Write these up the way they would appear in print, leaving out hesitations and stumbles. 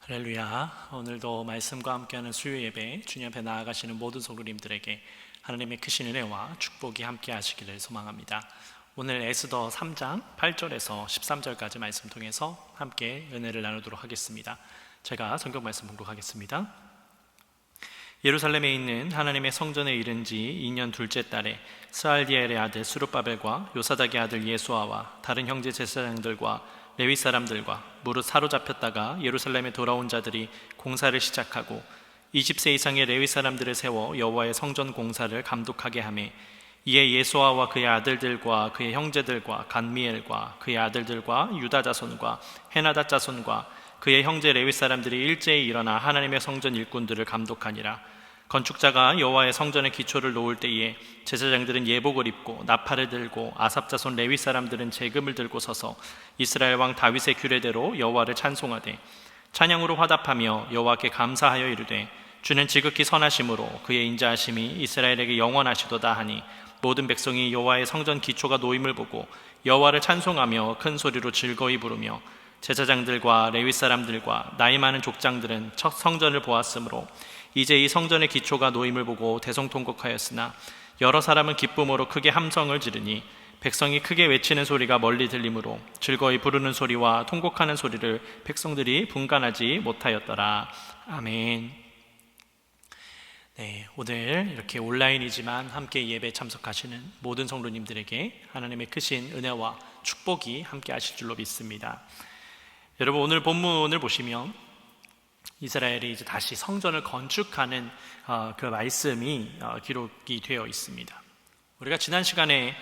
할렐루야. 오늘도 말씀과 함께하는 수요 예배 주님 앞에 나아가시는 모든 성도님들에게 하나님의 크신 은혜와 축복이 함께 하시기를 소망합니다. 오늘 에스더 3장 8절에서 13절까지 말씀 통해서 함께 은혜를 나누도록 하겠습니다. 제가 성경 말씀 봉독하겠습니다. 예루살렘에 있는 하나님의 성전에 이른 지 2년 둘째 달에 스알디엘의 아들 스룹바벨과 요사닥의 아들 예수아와 다른 형제 제사장들과 레위 사람들과 무릇 사로잡혔다가 예루살렘에 돌아온 자들이 공사를 시작하고 20세 이상의 레위 사람들을 세워 여호와의 성전 공사를 감독하게 하매, 이에 예수아와 그의 아들들과 그의 형제들과 간미엘과 그의 아들들과 유다 자손과 헤나다 자손과 그의 형제 레위 사람들이 일제히 일어나 하나님의 성전 일꾼들을 감독하니라. 건축자가 여호와의 성전의 기초를 놓을 때에 제사장들은 예복을 입고 나팔을 들고 아삽 자손 레위 사람들은 제금을 들고 서서 이스라엘 왕 다윗의 규례대로 여호와를 찬송하되 찬양으로 화답하며 여호와께 감사하여 이르되, 주는 지극히 선하심으로 그의 인자하심이 이스라엘에게 영원하시도다 하니, 모든 백성이 여호와의 성전 기초가 놓임을 보고 여호와를 찬송하며 큰 소리로 즐거이 부르며, 제사장들과 레위 사람들과 나이 많은 족장들은 첫 성전을 보았으므로 이제 이 성전의 기초가 놓임을 보고 대성통곡하였으나 여러 사람은 기쁨으로 크게 함성을 지르니, 백성이 크게 외치는 소리가 멀리 들리므로 즐거이 부르는 소리와 통곡하는 소리를 백성들이 분간하지 못하였더라. 아멘. 네, 오늘 이렇게 온라인이지만 함께 예배 참석하시는 모든 성도님들에게 하나님의 크신 은혜와 축복이 함께 하실 줄로 믿습니다. 여러분, 오늘 본문을 보시면 이스라엘이 이제 다시 성전을 건축하는 그 말씀이 기록이 되어 있습니다. 우리가 지난 시간에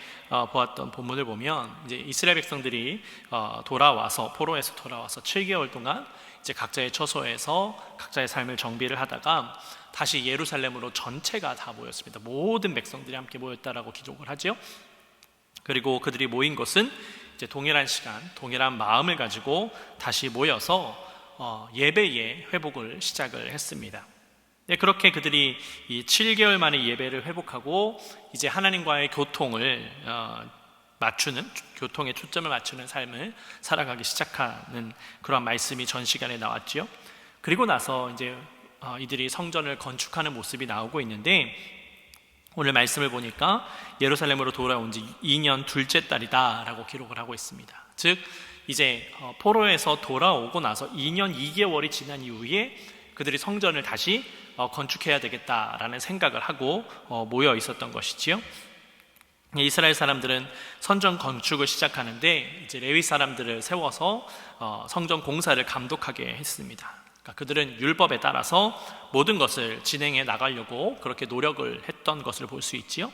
보았던 본문을 보면 이제 이스라엘 백성들이 돌아와서 포로에서 돌아와서 7개월 동안 이제 각자의 처소에서 각자의 삶을 정비를 하다가 다시 예루살렘으로 전체가 다 모였습니다. 모든 백성들이 함께 모였다라고 기록을 하죠. 그리고 그들이 모인 곳은 이제 동일한 시간, 동일한 마음을 가지고 다시 모여서 예배의 회복을 시작을 했습니다. 네, 그렇게 그들이 이 7개월 만에 예배를 회복하고 이제 하나님과의 교통을 맞추는, 교통에 초점을 맞추는 삶을 살아가기 시작하는 그런 말씀이 전 시간에 나왔죠. 그리고 나서 이제 이들이 성전을 건축하는 모습이 나오고 있는데, 오늘 말씀을 보니까 예루살렘으로 돌아온 지 2년 둘째 달이다 라고 기록을 하고 있습니다. 즉 이제 포로에서 돌아오고 나서 2년 2개월이 지난 이후에 그들이 성전을 다시 건축해야 되겠다라는 생각을 하고 모여 있었던 것이지요. 이스라엘 사람들은 성전 건축을 시작하는데 이제 레위 사람들을 세워서 성전 공사를 감독하게 했습니다. 그러니까 그들은 율법에 따라서 모든 것을 진행해 나가려고 그렇게 노력을 했던 것을 볼 수 있지요.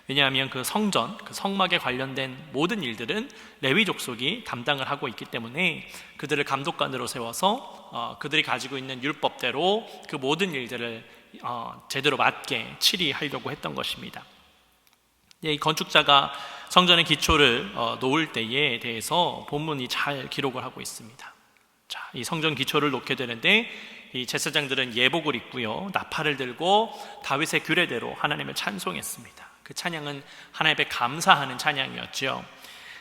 왜냐하면 그 성전, 그 성막에 관련된 모든 일들은 레위 족속이 담당을 하고 있기 때문에 그들을 감독관으로 세워서 그들이 가지고 있는 율법대로 그 모든 일들을 제대로 맞게 치리하려고 했던 것입니다. 이 건축자가 성전의 기초를 놓을 때에 대해서 본문이 잘 기록을 하고 있습니다. 자, 이 성전 기초를 놓게 되는데 이 제사장들은 예복을 입고요, 나팔을 들고 다윗의 규례대로 하나님을 찬송했습니다. 그 찬양은 하나님께 감사하는 찬양이었죠.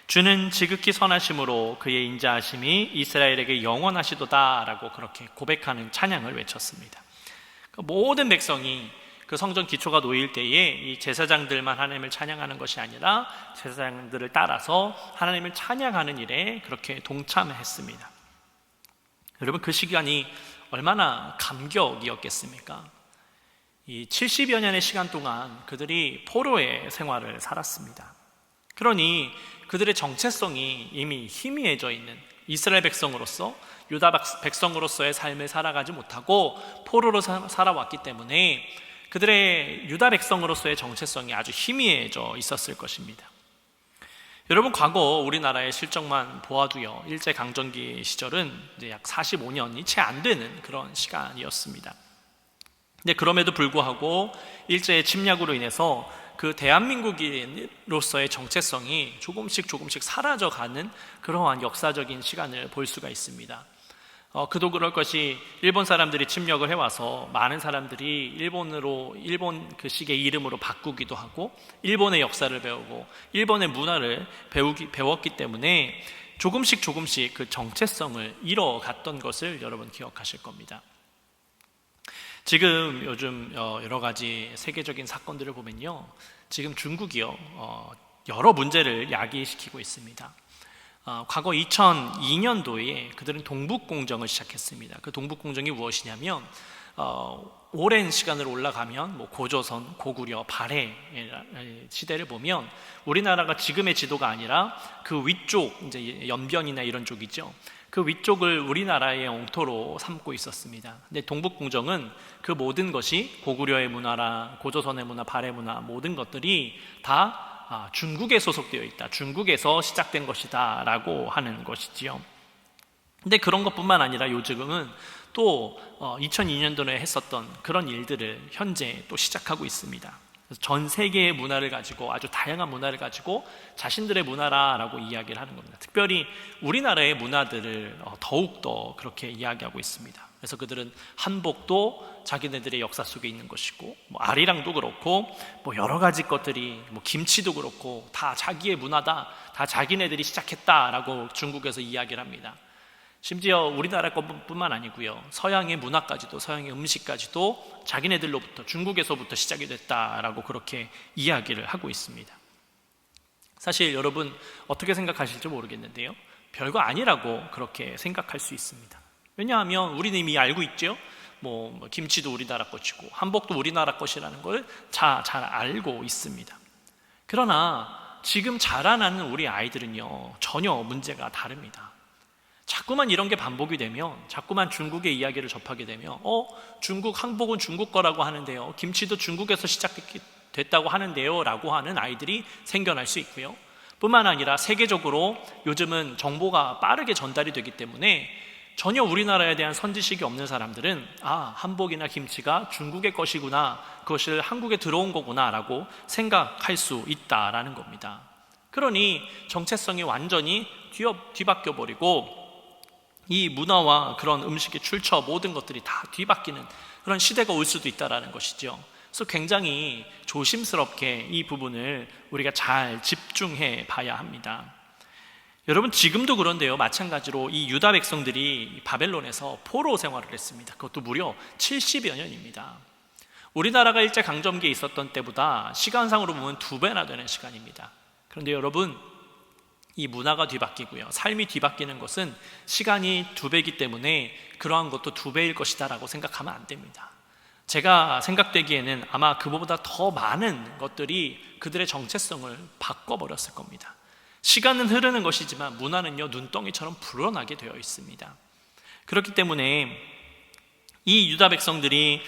주는 지극히 선하심으로 그의 인자하심이 이스라엘에게 영원하시도다 라고 그렇게 고백하는 찬양을 외쳤습니다. 모든 백성이 그 성전 기초가 놓일 때에 이 제사장들만 하나님을 찬양하는 것이 아니라 제사장들을 따라서 하나님을 찬양하는 일에 그렇게 동참했습니다. 여러분, 그 시간이 얼마나 감격이었겠습니까? 이 70여 년의 시간 동안 그들이 포로의 생활을 살았습니다. 그러니 그들의 정체성이 이미 희미해져 있는 이스라엘 백성으로서, 유다 백성으로서의 삶을 살아가지 못하고 포로로 살아왔기 때문에 그들의 유다 백성으로서의 정체성이 아주 희미해져 있었을 것입니다. 여러분, 과거 우리나라의 실정만 보아도요, 일제강점기 시절은 이제 약 45년이 채 안 되는 그런 시간이었습니다. 근데 그럼에도 불구하고 일제의 침략으로 인해서 그 대한민국인으로서의 정체성이 조금씩 사라져가는 그러한 역사적인 시간을 볼 수가 있습니다. 그도 그럴 것이 일본 사람들이 침략을 해와서 많은 사람들이 일본 그 식의 이름으로 바꾸기도 하고 일본의 역사를 배우고 일본의 문화를 배웠기 때문에 조금씩 그 정체성을 잃어갔던 것을 여러분 기억하실 겁니다. 지금 요즘 여러 가지 세계적인 사건들을 보면요, 지금 중국이요 여러 문제를 야기시키고 있습니다. 과거 2002년도에 그들은 동북공정을 시작했습니다. 그 동북공정이 무엇이냐면 오랜 시간으로 올라가면 고조선, 고구려, 발해 시대를 보면 우리나라가 지금의 지도가 아니라 그 위쪽, 이제 연변이나 이런 쪽이죠. 그 위쪽을 우리나라의 영토로 삼고 있었습니다. 근데 동북공정은 그 모든 것이 고구려의 문화라 고조선의 문화, 발해 문화 모든 것들이 다 중국에 소속되어 있다, 중국에서 시작된 것이다 라고 하는 것이지요. 근데 그런 것뿐만 아니라 요즘은 또 2002년도에 했었던 그런 일들을 현재 또 시작하고 있습니다. 그래서 전 세계의 문화를 가지고, 아주 다양한 문화를 가지고 자신들의 문화라고 이야기를 하는 겁니다. 특별히 우리나라의 문화들을 더욱더 그렇게 이야기하고 있습니다. 그래서 그들은 한복도 자기네들의 역사 속에 있는 것이고, 아리랑도 그렇고, 여러 가지 것들이, 김치도 그렇고 다 자기의 문화다, 다 자기네들이 시작했다라고 중국에서 이야기를 합니다. 심지어 우리나라 것뿐만 아니고요, 서양의 문화까지도, 서양의 음식까지도 자기네들로부터, 중국에서부터 시작이 됐다라고 그렇게 이야기를 하고 있습니다. 사실 여러분 어떻게 생각하실지 모르겠는데요, 별거 아니라고 그렇게 생각할 수 있습니다. 왜냐하면 우리는 이미 알고 있죠. 김치도 우리나라 것이고 한복도 우리나라 것이라는 걸 잘 알고 있습니다. 그러나 지금 자라나는 우리 아이들은요, 전혀 문제가 다릅니다. 자꾸만 이런 게 반복이 되면, 자꾸만 중국의 이야기를 접하게 되면 중국 한복은 중국 거라고 하는데요, 김치도 중국에서 시작됐다고 하는데요 라고 하는 아이들이 생겨날 수 있고요. 뿐만 아니라 세계적으로 요즘은 정보가 빠르게 전달이 되기 때문에 전혀 우리나라에 대한 선지식이 없는 사람들은 한복이나 김치가 중국의 것이구나, 그것을 한국에 들어온 거구나 라고 생각할 수 있다라는 겁니다. 그러니 정체성이 완전히 뒤바뀌어 버리고 이 문화와 그런 음식의 출처, 모든 것들이 다 뒤바뀌는 그런 시대가 올 수도 있다는 것이죠. 그래서 굉장히 조심스럽게 이 부분을 우리가 잘 집중해 봐야 합니다. 여러분, 지금도 그런데요, 마찬가지로 이 유다 백성들이 바벨론에서 포로 생활을 했습니다. 그것도 무려 70여 년입니다. 우리나라가 일제강점기에 있었던 때보다 시간상으로 보면 2배나 되는 시간입니다. 그런데 여러분, 이 문화가 뒤바뀌고요, 삶이 뒤바뀌는 것은 시간이 2배이기 때문에 그러한 것도 2배일 것이다 라고 생각하면 안 됩니다. 제가 생각되기에는 아마 그보다 더 많은 것들이 그들의 정체성을 바꿔버렸을 겁니다. 시간은 흐르는 것이지만 문화는요, 눈덩이처럼 불어나게 되어 있습니다. 그렇기 때문에 이 유다 백성들이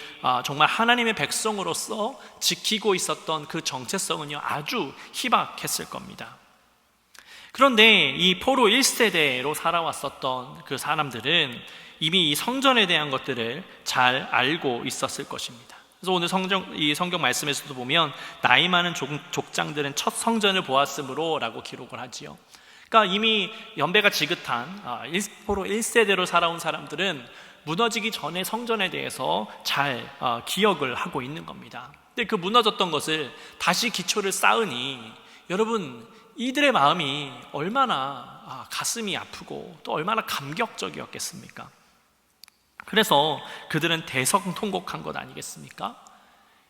정말 하나님의 백성으로서 지키고 있었던 그 정체성은요, 아주 희박했을 겁니다. 그런데 이 포로 1세대로 살아왔었던 그 사람들은 이미 이 성전에 대한 것들을 잘 알고 있었을 것입니다. 그래서 오늘 이 성경 말씀에서도 보면 나이 많은 족장들은 첫 성전을 보았으므로 라고 기록을 하지요. 그러니까 이미 연배가 지긋한 포로 1세대로 살아온 사람들은 무너지기 전에 성전에 대해서 잘 기억을 하고 있는 겁니다. 근데 그 무너졌던 것을 다시 기초를 쌓으니 여러분, 이들의 마음이 얼마나 가슴이 아프고 또 얼마나 감격적이었겠습니까? 그래서 그들은 대성통곡한 것 아니겠습니까?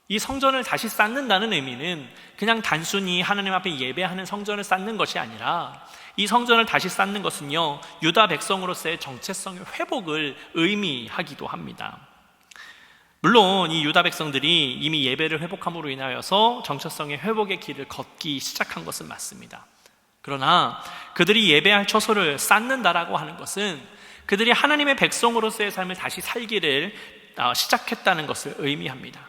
이 성전을 다시 쌓는다는 의미는 그냥 단순히 하나님 앞에 예배하는 성전을 쌓는 것이 아니라, 이 성전을 다시 쌓는 것은요, 유다 백성으로서의 정체성의 회복을 의미하기도 합니다. 물론 이 유다 백성들이 이미 예배를 회복함으로 인하여서 정체성의 회복의 길을 걷기 시작한 것은 맞습니다. 그러나 그들이 예배할 처소를 쌓는다라고 하는 것은 그들이 하나님의 백성으로서의 삶을 다시 살기를 시작했다는 것을 의미합니다.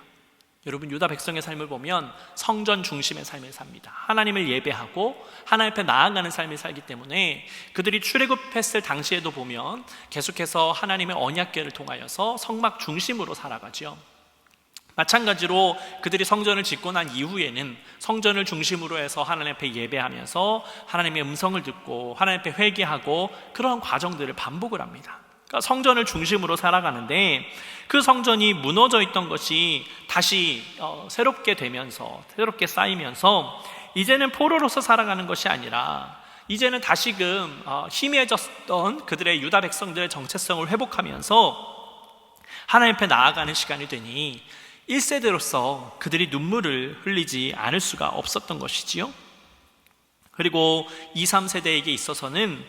여러분, 유다 백성의 삶을 보면 성전 중심의 삶을 삽니다. 하나님을 예배하고 하나님 앞에 나아가는 삶을 살기 때문에 그들이 출애굽했을 당시에도 보면 계속해서 하나님의 언약궤를 통하여서 성막 중심으로 살아가죠. 마찬가지로 그들이 성전을 짓고 난 이후에는 성전을 중심으로 해서 하나님 앞에 예배하면서 하나님의 음성을 듣고 하나님 앞에 회개하고 그런 과정들을 반복을 합니다. 그러니까 성전을 중심으로 살아가는데 그 성전이 무너져 있던 것이 다시 새롭게 되면서, 새롭게 쌓이면서 이제는 포로로서 살아가는 것이 아니라 이제는 다시금 희미해졌던 그들의 유다 백성들의 정체성을 회복하면서 하나님 앞에 나아가는 시간이 되니 1세대로서 그들이 눈물을 흘리지 않을 수가 없었던 것이지요. 그리고 2, 3세대에게 있어서는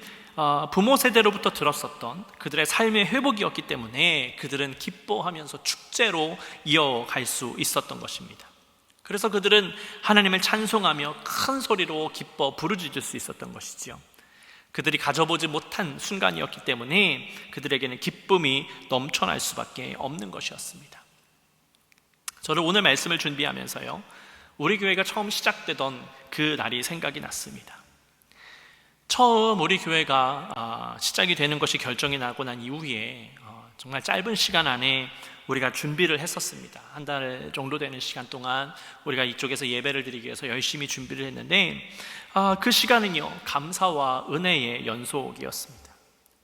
부모 세대로부터 들었었던 그들의 삶의 회복이었기 때문에 그들은 기뻐하면서 축제로 이어갈 수 있었던 것입니다. 그래서 그들은 하나님을 찬송하며 큰 소리로 기뻐 부르짖을 수 있었던 것이지요. 그들이 가져보지 못한 순간이었기 때문에 그들에게는 기쁨이 넘쳐날 수밖에 없는 것이었습니다. 저는 오늘 말씀을 준비하면서요, 우리 교회가 처음 시작되던 그 날이 생각이 났습니다. 처음 우리 교회가 시작이 되는 것이 결정이 나고 난 이후에 정말 짧은 시간 안에 우리가 준비를 했었습니다. 한 달 정도 되는 시간 동안 우리가 이쪽에서 예배를 드리기 위해서 열심히 준비를 했는데 그 시간은요, 감사와 은혜의 연속이었습니다.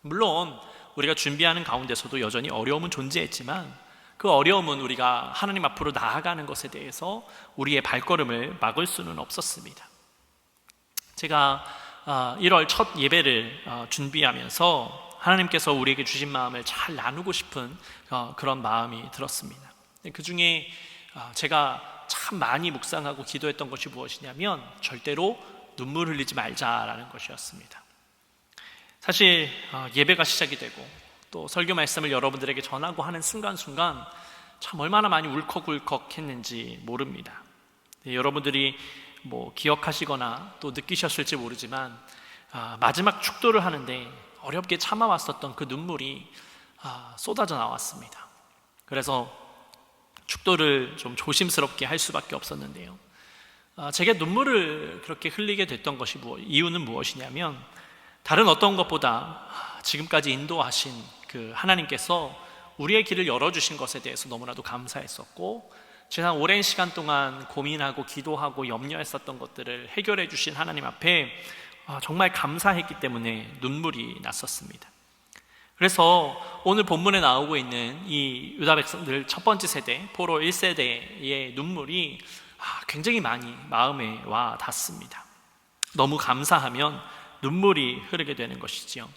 물론 우리가 준비하는 가운데서도 여전히 어려움은 존재했지만 그 어려움은 우리가 하나님 앞으로 나아가는 것에 대해서 우리의 발걸음을 막을 수는 없었습니다. 제가 1월 첫 예배를 준비하면서 하나님께서 우리에게 주신 마음을 잘 나누고 싶은 그런 마음이 들었습니다. 그 중에 제가 참 많이 묵상하고 기도했던 것이 무엇이냐면 절대로 눈물 흘리지 말자라는 것이었습니다. 사실 예배가 시작이 되고 또 설교 말씀을 여러분들에게 전하고 하는 순간순간 참 얼마나 많이 울컥울컥 했는지 모릅니다. 여러분들이 기억하시거나 또 느끼셨을지 모르지만 마지막 축도를 하는데 어렵게 참아왔었던 그 눈물이 쏟아져 나왔습니다. 그래서 축도를 좀 조심스럽게 할 수밖에 없었는데요, 제게 눈물을 그렇게 흘리게 됐던 것이 이유는 무엇이냐면 다른 어떤 것보다 지금까지 인도하신 그 하나님께서 우리의 길을 열어주신 것에 대해서 너무나도 감사했었고, 지난 오랜 시간 동안 고민하고 기도하고 염려했었던 것들을 해결해 주신 하나님 앞에 정말 감사했기 때문에 눈물이 났었습니다. 그래서 오늘 본문에 나오고 있는 이 유다 백성들 첫 번째 세대, 포로 1세대의 눈물이 굉장히 많이 마음에 와 닿습니다. 너무 감사하면 눈물이 흐르게 되는 것이지요.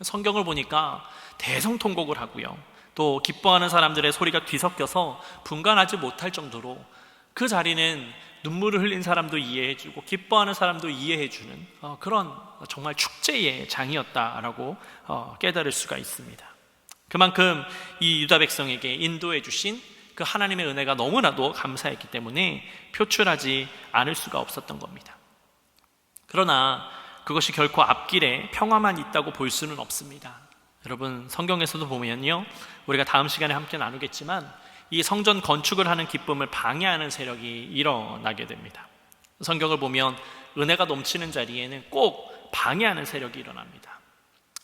성경을 보니까 대성통곡을 하고요, 또 기뻐하는 사람들의 소리가 뒤섞여서 분간하지 못할 정도로 그 자리는 눈물을 흘린 사람도 이해해주고 기뻐하는 사람도 이해해주는 그런 정말 축제의 장이었다라고 깨달을 수가 있습니다. 그만큼 이 유다 백성에게 인도해 주신 그 하나님의 은혜가 너무나도 감사했기 때문에 표출하지 않을 수가 없었던 겁니다. 그러나 그것이 결코 앞길에 평화만 있다고 볼 수는 없습니다. 여러분, 성경에서도 보면요, 우리가 다음 시간에 함께 나누겠지만 이 성전 건축을 하는 기쁨을 방해하는 세력이 일어나게 됩니다. 성경을 보면 은혜가 넘치는 자리에는 꼭 방해하는 세력이 일어납니다.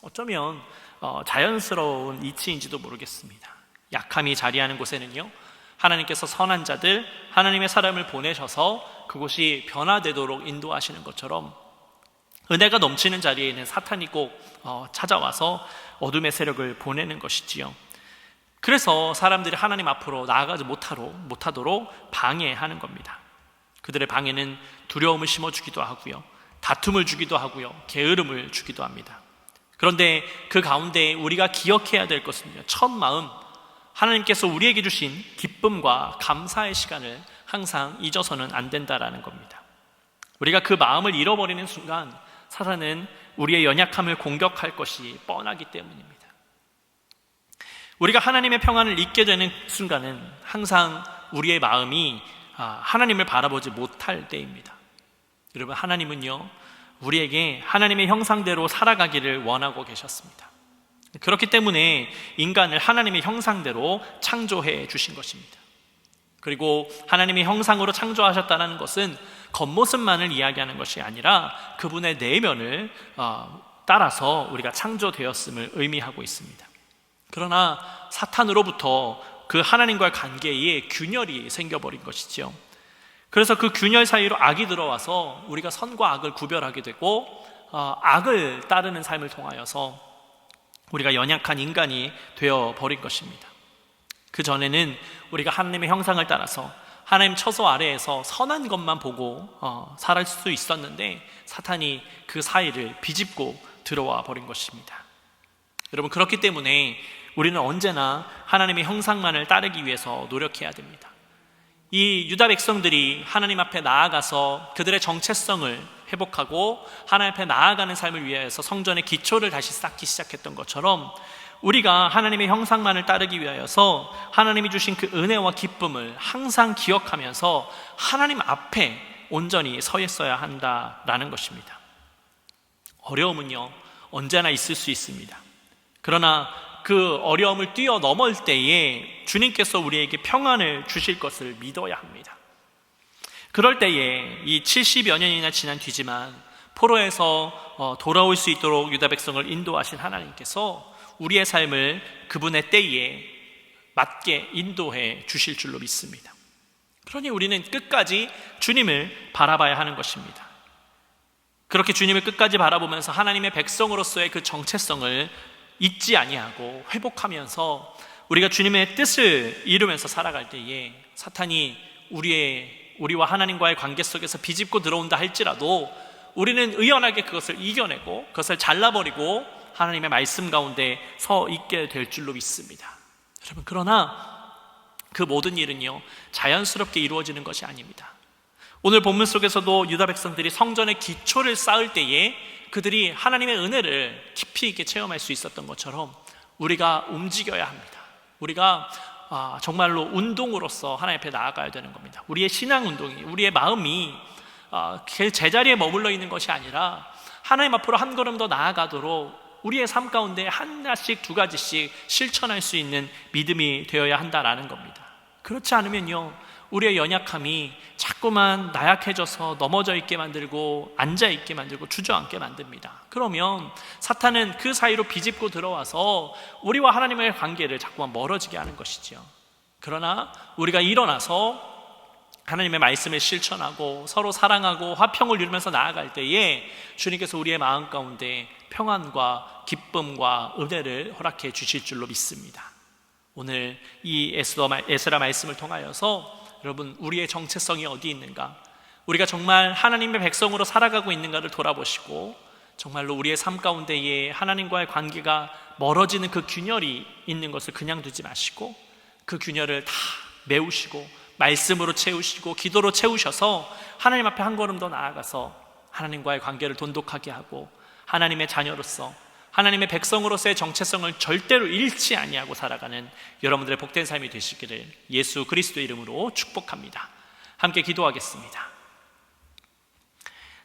어쩌면 자연스러운 이치인지도 모르겠습니다. 약함이 자리하는 곳에는요, 하나님께서 선한 자들, 하나님의 사람을 보내셔서 그곳이 변화되도록 인도하시는 것처럼 은혜가 넘치는 자리에는 사탄이 꼭 찾아와서 어둠의 세력을 보내는 것이지요. 그래서 사람들이 하나님 앞으로 나아가지 못하도록 방해하는 겁니다. 그들의 방해는 두려움을 심어주기도 하고요, 다툼을 주기도 하고요, 게으름을 주기도 합니다. 그런데 그 가운데 우리가 기억해야 될 것은요, 첫 마음, 하나님께서 우리에게 주신 기쁨과 감사의 시간을 항상 잊어서는 안 된다라는 겁니다. 우리가 그 마음을 잃어버리는 순간 사탄은 우리의 연약함을 공격할 것이 뻔하기 때문입니다. 우리가 하나님의 평안을 잊게 되는 순간은 항상 우리의 마음이 하나님을 바라보지 못할 때입니다. 여러분, 하나님은요, 우리에게 하나님의 형상대로 살아가기를 원하고 계셨습니다. 그렇기 때문에 인간을 하나님의 형상대로 창조해 주신 것입니다. 그리고 하나님의 형상으로 창조하셨다는 것은 겉모습만을 이야기하는 것이 아니라 그분의 내면을 따라서 우리가 창조되었음을 의미하고 있습니다. 그러나 사탄으로부터 그 하나님과의 관계에 균열이 생겨버린 것이지요. 그래서 그 균열 사이로 악이 들어와서 우리가 선과 악을 구별하게 되고 악을 따르는 삶을 통하여서 우리가 연약한 인간이 되어버린 것입니다. 그 전에는 우리가 하나님의 형상을 따라서 하나님 처소 아래에서 선한 것만 보고 살을 수 있었는데 사탄이 그 사이를 비집고 들어와 버린 것입니다. 여러분, 그렇기 때문에 우리는 언제나 하나님의 형상만을 따르기 위해서 노력해야 됩니다. 이 유다 백성들이 하나님 앞에 나아가서 그들의 정체성을 회복하고 하나님 앞에 나아가는 삶을 위해서 성전의 기초를 다시 쌓기 시작했던 것처럼 우리가 하나님의 형상만을 따르기 위하여서 하나님이 주신 그 은혜와 기쁨을 항상 기억하면서 하나님 앞에 온전히 서 있어야 한다라는 것입니다. 어려움은요, 언제나 있을 수 있습니다. 그러나 그 어려움을 뛰어넘을 때에 주님께서 우리에게 평안을 주실 것을 믿어야 합니다. 그럴 때에 이 70여 년이나 지난 뒤지만 포로에서 돌아올 수 있도록 유다 백성을 인도하신 하나님께서 우리의 삶을 그분의 때에 맞게 인도해 주실 줄로 믿습니다. 그러니 우리는 끝까지 주님을 바라봐야 하는 것입니다. 그렇게 주님을 끝까지 바라보면서 하나님의 백성으로서의 그 정체성을 잊지 아니하고 회복하면서 우리가 주님의 뜻을 이루면서 살아갈 때에 사탄이 우리와 하나님과의 관계 속에서 비집고 들어온다 할지라도 우리는 의연하게 그것을 이겨내고 그것을 잘라버리고 하나님의 말씀 가운데 서 있게 될 줄로 믿습니다. 여러분, 그러나 그 모든 일은요, 자연스럽게 이루어지는 것이 아닙니다. 오늘 본문 속에서도 유다 백성들이 성전의 기초를 쌓을 때에 그들이 하나님의 은혜를 깊이 있게 체험할 수 있었던 것처럼 우리가 움직여야 합니다. 우리가 정말로 운동으로서 하나님 앞에 나아가야 되는 겁니다. 우리의 신앙 운동이, 우리의 마음이 제자리에 머물러 있는 것이 아니라 하나님 앞으로 한 걸음 더 나아가도록 우리의 삶 가운데 하나씩 두 가지씩 실천할 수 있는 믿음이 되어야 한다라는 겁니다. 그렇지 않으면요, 우리의 연약함이 자꾸만 나약해져서 넘어져 있게 만들고 앉아 있게 만들고 주저앉게 만듭니다. 그러면 사탄은 그 사이로 비집고 들어와서 우리와 하나님의 관계를 자꾸만 멀어지게 하는 것이죠. 그러나 우리가 일어나서 하나님의 말씀을 실천하고 서로 사랑하고 화평을 이루면서 나아갈 때에 주님께서 우리의 마음 가운데 평안과 기쁨과 은혜를 허락해 주실 줄로 믿습니다. 오늘 이 에스라 말씀을 통하여서 여러분, 우리의 정체성이 어디 있는가, 우리가 정말 하나님의 백성으로 살아가고 있는가를 돌아보시고 정말로 우리의 삶 가운데에 하나님과의 관계가 멀어지는 그 균열이 있는 것을 그냥 두지 마시고 그 균열을 다 메우시고 말씀으로 채우시고 기도로 채우셔서 하나님 앞에 한 걸음 더 나아가서 하나님과의 관계를 돈독하게 하고 하나님의 자녀로서 하나님의 백성으로서의 정체성을 절대로 잃지 아니하고 살아가는 여러분들의 복된 삶이 되시기를 예수 그리스도의 이름으로 축복합니다. 함께 기도하겠습니다.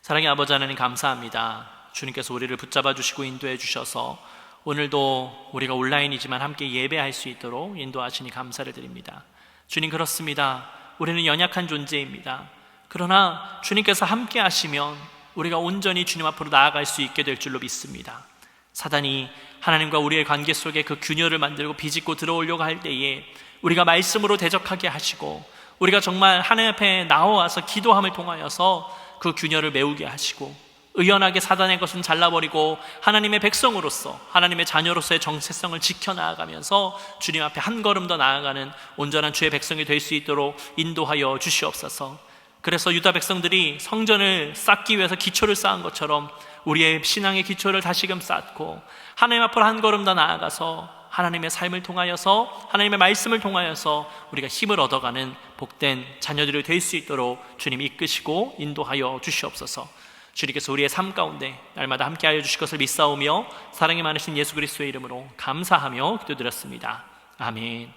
사랑의 아버지 하나님, 감사합니다. 주님께서 우리를 붙잡아 주시고 인도해 주셔서 오늘도 우리가 온라인이지만 함께 예배할 수 있도록 인도하시니 감사를 드립니다. 주님, 그렇습니다. 우리는 연약한 존재입니다. 그러나 주님께서 함께 하시면 우리가 온전히 주님 앞으로 나아갈 수 있게 될 줄로 믿습니다. 사단이 하나님과 우리의 관계 속에 그 균열을 만들고 비집고 들어오려고 할 때에 우리가 말씀으로 대적하게 하시고 우리가 정말 하나님 앞에 나와서 기도함을 통하여서 그 균열을 메우게 하시고 의연하게 사단의 것은 잘라버리고 하나님의 백성으로서 하나님의 자녀로서의 정체성을 지켜나가면서 주님 앞에 한 걸음 더 나아가는 온전한 주의 백성이 될 수 있도록 인도하여 주시옵소서. 그래서 유다 백성들이 성전을 쌓기 위해서 기초를 쌓은 것처럼 우리의 신앙의 기초를 다시금 쌓고 하나님 앞으로 한 걸음 더 나아가서 하나님의 삶을 통하여서 하나님의 말씀을 통하여서 우리가 힘을 얻어가는 복된 자녀들이 될 수 있도록 주님 이끄시고 인도하여 주시옵소서. 주님께서 우리의 삶 가운데 날마다 함께하여 주실 것을 믿사오며 사랑이 많으신 예수 그리스도의 이름으로 감사하며 기도드렸습니다. 아멘.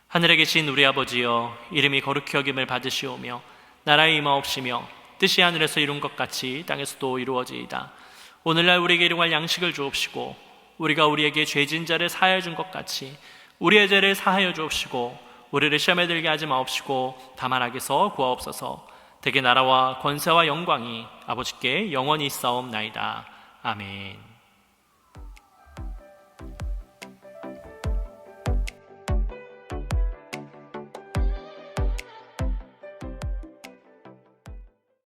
하늘에 계신 우리 아버지여, 이름이 거룩히 여김을 받으시오며 나라의 임하옵시며 뜻이 하늘에서 이룬 것 같이 땅에서도 이루어지이다. 오늘날 우리에게 일용할 양식을 주옵시고 우리가 우리에게 죄진 자를 사하여 준 것 같이 우리의 죄를 사하여 주옵시고 우리를 시험에 들게 하지 마옵시고 다만 악에서 구하옵소서. 대개 나라와 권세와 영광이 아버지께 영원히 있사옵나이다. 아멘.